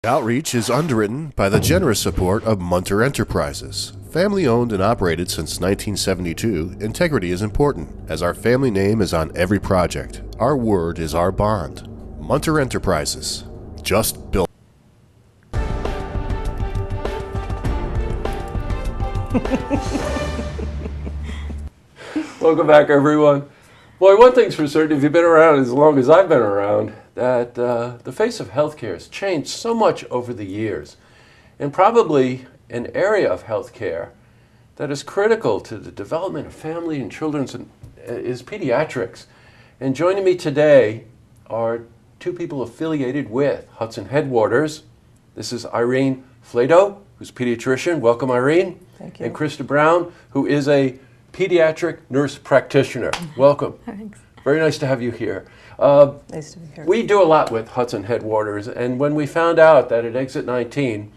Outreach is underwritten by the generous support of Munter Enterprises. Family owned and operated since 1972, integrity is important, as our family name is on every project. Our word is our bond. Munter Enterprises. Just built. Welcome back, everyone. Boy, one thing's for certain, if you've been around as long as I've been around, that the face of healthcare has changed so much over the years. And probably an area of healthcare that is critical to the development of family and children's is pediatrics. And joining me today are two people affiliated with Hudson Headwaters. This is Irene Flatau, who's a pediatrician. Welcome, Irene. Thank you. And Krysta Brown, who is a Pediatric Nurse Practitioner. Welcome. Thanks. Very nice to have you here. Nice to be here. We do a lot with Hudson Headwaters, and when we found out that at Exit 19,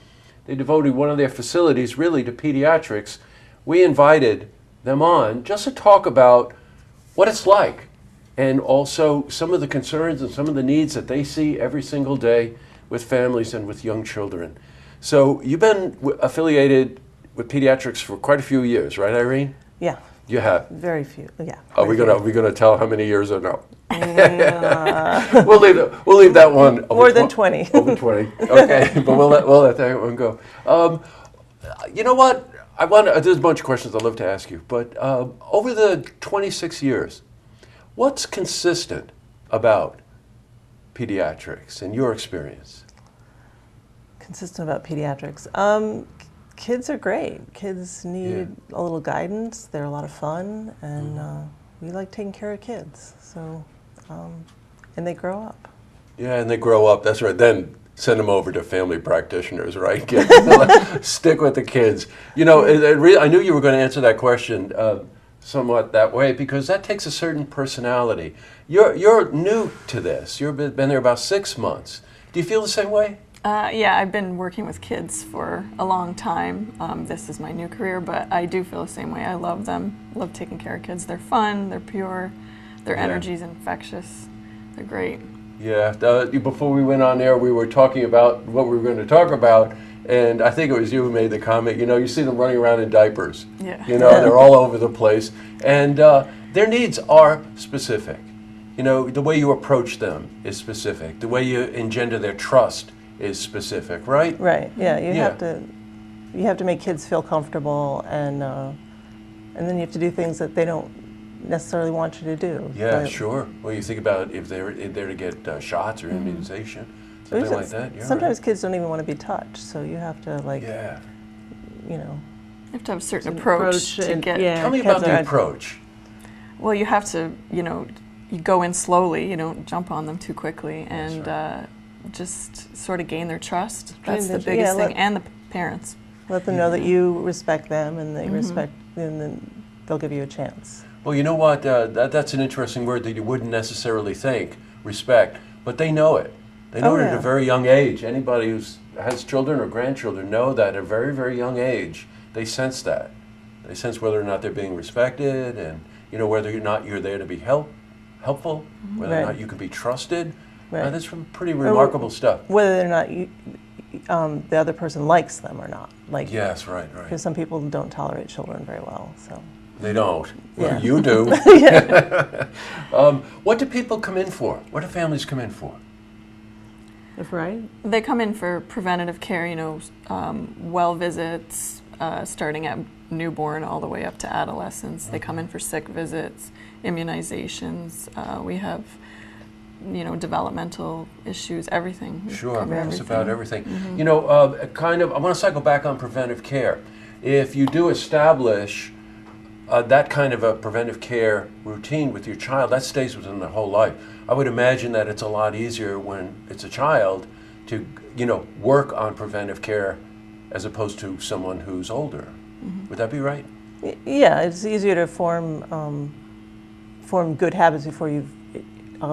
they devoted one of their facilities really to pediatrics, we invited them on just to talk about what it's like, and also some of the concerns and some of the needs that they see every single day with families and with young children. So you've been affiliated with pediatrics for quite a few years, right, Irene? Yeah. You have? Very few, yeah. Are we gonna tell how many years or no? We'll leave that one. More than 20. Over 20. Okay, but we'll let that one go. You know what? There's a bunch of questions I'd love to ask you, but over the 26 years, what's consistent about pediatrics in your experience? Consistent about pediatrics. Kids are great. Kids need a little guidance. They're a lot of fun, and we like taking care of kids. So, and they grow up. Yeah, and they grow up. That's right. Then send them over to family practitioners, right? Stick with the kids. You know, I knew you were going to answer that question somewhat that way because that takes a certain personality. You're new to this. You've been there about 6 months. Do you feel the same way? Yeah, I've been working with kids for a long time. This is my new career, but I do feel the same way. I love them. Love taking care of kids. They're fun. They're pure. Their energy's infectious. They're great. Yeah. Before we went on air, we were talking about what we were going to talk about, and I think it was you who made the comment. You know, you see them running around in diapers. Yeah. You know, they're all over the place, and their needs are specific. You know, the way you approach them is specific. The way you engender their trust is specific, right? Right. Yeah. You have to make kids feel comfortable, and then you have to do things that they don't necessarily want you to do. Yeah, sure. Well, you think about if they're there to get shots or immunization, something like that. Yeah, sometimes kids don't even want to be touched, so you have to you know. You have to have a certain approach to get. Tell me about the approach. Well, you have to, you go in slowly. You don't jump on them too quickly, and just sort of gain their trust. That's the biggest thing, and the parents. Let them know that you respect them, and they respect, and then they'll give you a chance. Well, you know what? That's an interesting word that you wouldn't necessarily think, respect, but they know it. They know it at a very young age. Anybody who has children or grandchildren know that at a very, very young age, they sense that. They sense whether or not they're being respected, and whether or not you're there to be helpful, whether or not you can be trusted. Right. That's some pretty remarkable stuff. Whether or not the other person likes them or not. Yes, right. Because some people don't tolerate children very well, so. They don't. Yeah. Well, you do. What do people come in for? What do families come in for? They come in for preventative care, well visits, starting at newborn all the way up to adolescence. They come in for sick visits, immunizations. We have developmental issues, everything. Sure, just about everything. I want to cycle back on preventive care. If you do establish that kind of a preventive care routine with your child, that stays with them their whole life. I would imagine that it's a lot easier when it's a child to, work on preventive care as opposed to someone who's older. Would that be right? Yeah, it's easier to form good habits before you've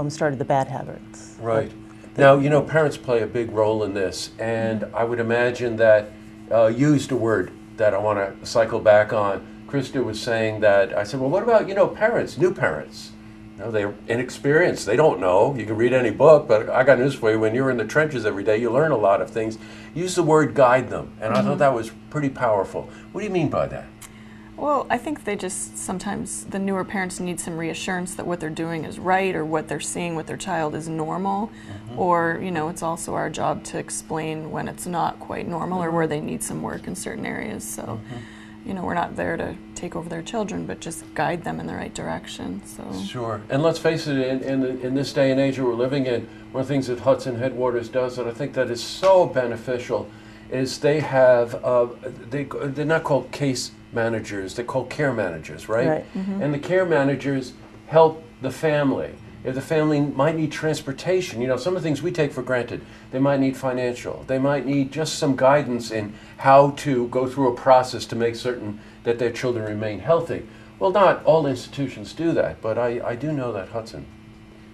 started the bad habits. Right. Now, parents play a big role in this, and I would imagine that you used a word that I want to cycle back on. Krysta was saying that, I said, well, what about, parents, new parents? know, they're inexperienced. They don't know. You can read any book, but I got news for you. When you're in the trenches every day, you learn a lot of things. Use the word guide them, and I thought that was pretty powerful. What do you mean by that? Well, I think they just, sometimes the newer parents need some reassurance that what they're doing is right, or what they're seeing with their child is normal, or, you know, it's also our job to explain when it's not quite normal or where they need some work in certain areas. So, you know, we're not there to take over their children, but just guide them in the right direction. So Sure. And let's face it, in this day and age that we're living in, one of the things that Hudson Headwaters does that I think that is so beneficial is they have, they're not called case managers, they're called care managers, right? And the care managers help the family. If the family might need transportation, you know, some of the things we take for granted, they might need financial, they might need just some guidance in how to go through a process to make certain that their children remain healthy. Well, not all institutions do that, but I do know that Hudson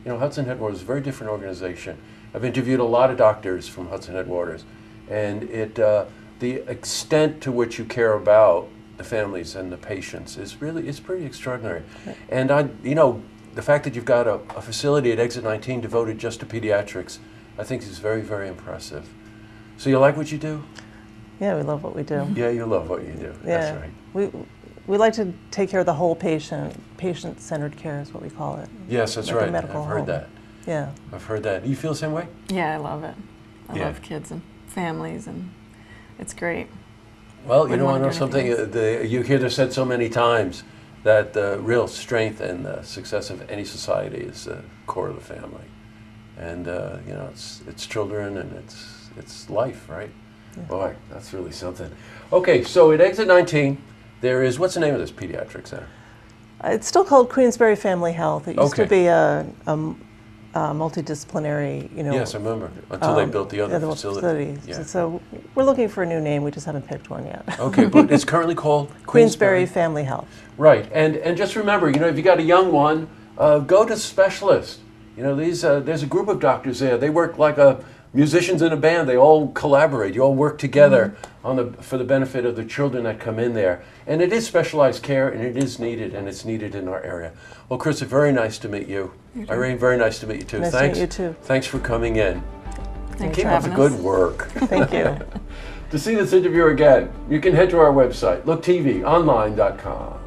Headwaters is a very different organization. I've interviewed a lot of doctors from Hudson Headwaters, and the extent to which you care about the families and the patients is pretty extraordinary. And the fact that you've got a facility at Exit 19 devoted just to pediatrics, I think is very, very impressive. So you like what you do? Yeah, we love what we do. Yeah, you love what you do. Yeah. That's right. We like to take care of the whole patient. Patient-centered care is what we call it. Yes, that's like right. A medical I've heard home. that. Yeah. I've heard that. You feel the same way? yeah, I love it. I Yeah. love kids and families, and it's great. Well, you Wouldn't know, I wanna know do something you hear this said so many times, that the real strength and the success of any society is the core of the family. And, you know, it's children and it's life, right? Yeah. Boy, that's really something. Okay, so at Exit 19, there is, what's the name of this pediatric center? It's still called Queensberry Family Health. It used to be a multidisciplinary, you know. Yes, I remember, until they built the other facility. Yeah. So we're looking for a new name. We just haven't picked one yet. Okay, but it's currently called Queensberry Family Health. Right, and just remember, you know, if you got a young one, go to specialists. You know, there's a group of doctors there. They work like musicians in a band. They all collaborate. You all work together for the benefit of the children that come in there. And it is specialized care, and it is needed, and it's needed in our area. Well, Krysta, very nice to meet you. Irene, very nice to meet you too. Nice Thanks. to meet you too. Thanks for coming in. Thanks Keep for up the having good us. work. Thank you. To see this interview again, you can head to our website, lookTVonline.com.